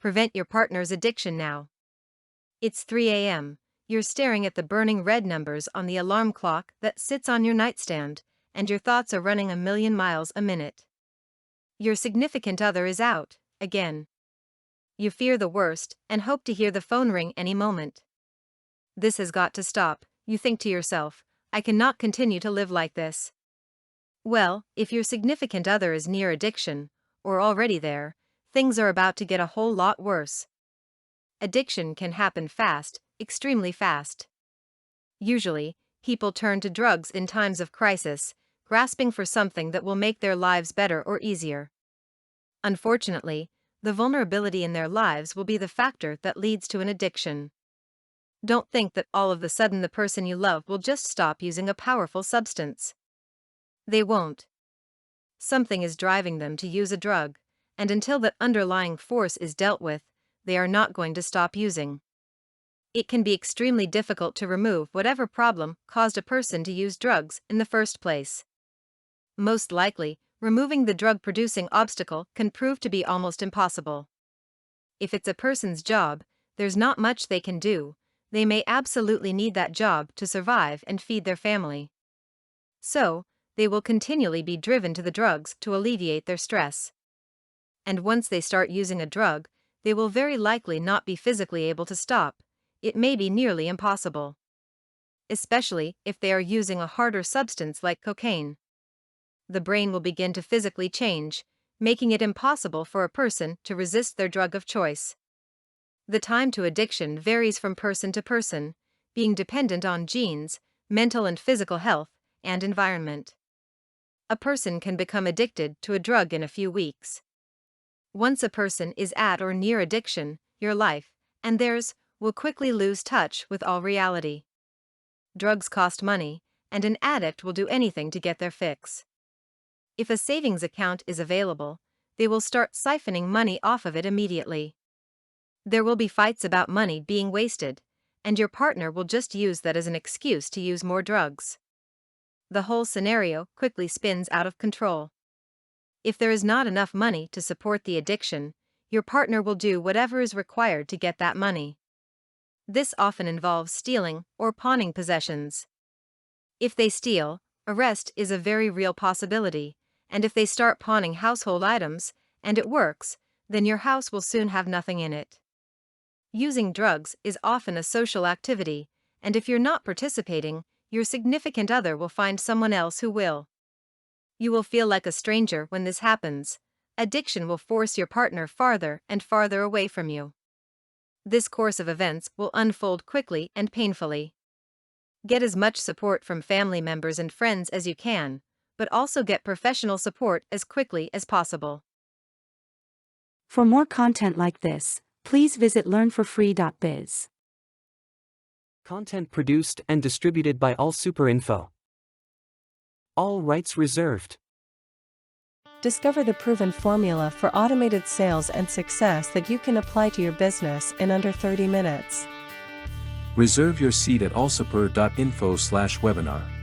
Prevent your partner's addiction now. It's 3 a.m. You're staring at the burning red numbers on the alarm clock that sits on your nightstand, and your thoughts are running a million miles a minute. Your significant other is out, again. You fear the worst and hope to hear the phone ring any moment. This has got to stop, you think to yourself. I cannot continue to live like this. Well, if your significant other is near addiction, or already there, things are about to get a whole lot worse. Addiction can happen fast, extremely fast. Usually, people turn to drugs in times of crisis, grasping for something that will make their lives better or easier. Unfortunately, the vulnerability in their lives will be the factor that leads to an addiction. Don't think that all of a sudden the person you love will just stop using a powerful substance. They won't. Something is driving them to use a drug, and until that underlying force is dealt with, they are not going to stop using. It can be extremely difficult to remove whatever problem caused a person to use drugs in the first place. Most likely, removing the drug-producing obstacle can prove to be almost impossible. If it's a person's job, there's not much they can do. They may absolutely need that job to survive and feed their family. So, they will continually be driven to the drugs to alleviate their stress. And once they start using a drug, they will very likely not be physically able to stop. It may be nearly impossible. Especially if they are using a harder substance like cocaine. The brain will begin to physically change, making it impossible for a person to resist their drug of choice. The time to addiction varies from person to person, being dependent on genes, mental and physical health, and environment. A person can become addicted to a drug in a few weeks. Once a person is at or near addiction, your life, and theirs, will quickly lose touch with all reality. Drugs cost money, and an addict will do anything to get their fix. If a savings account is available, they will start siphoning money off of it immediately. There will be fights about money being wasted, and your partner will just use that as an excuse to use more drugs. The whole scenario quickly spins out of control. If there is not enough money to support the addiction, your partner will do whatever is required to get that money. This often involves stealing or pawning possessions. If they steal, arrest is a very real possibility, and if they start pawning household items, and it works, then your house will soon have nothing in it. Using drugs is often a social activity, and if you're not participating, your significant other will find someone else who will. You will feel like a stranger when this happens. Addiction will force your partner farther and farther away from you. This course of events will unfold quickly and painfully. Get as much support from family members and friends as you can, but also get professional support as quickly as possible. For more content like this, please visit learnforfree.biz. Content produced and distributed by AllSuperInfo. All rights reserved. Discover the proven formula for automated sales and success that you can apply to your business in under 30 minutes. Reserve your seat at allsuper.info/webinar.